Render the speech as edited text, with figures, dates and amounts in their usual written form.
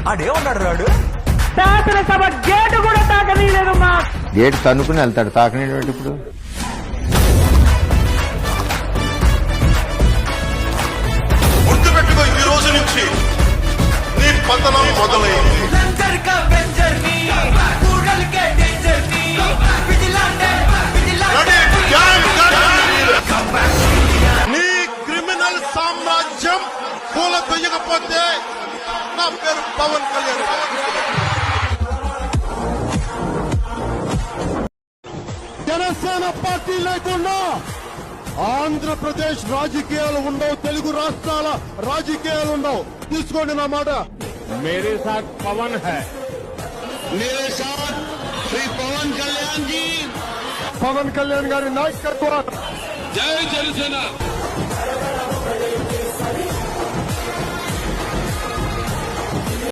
ఆడే ఉన్నాడు రాడు. శాసనసభ గేటు కూడా తాకనీయలేదు. మా గేటు తన్నుకుని వెళ్తాడు, తాకనేటువంటి ఇప్పుడు. గుర్తుపెట్టుకో, ఈ రోజు నుంచి నీ పతనం మొదలైంది. నీ క్రిమినల్ సామ్రాజ్యం పూల కొయ్యకపోతే నా పేరు పవన్ కళ్యాణ్. జనసేన పార్టీ లేకుండా ఆంధ్రప్రదేశ్ రాజకీయాలు ఉండవు, తెలుగు రాష్ట్రాల రాజకీయాలు ఉండవు. తీసుకోండి నా మాట. मेरे साथ पवन है, मेरे साथ श्री पवन कल्याण जी. पवन कल्याण गारी नायकत्व. जय जनसेना.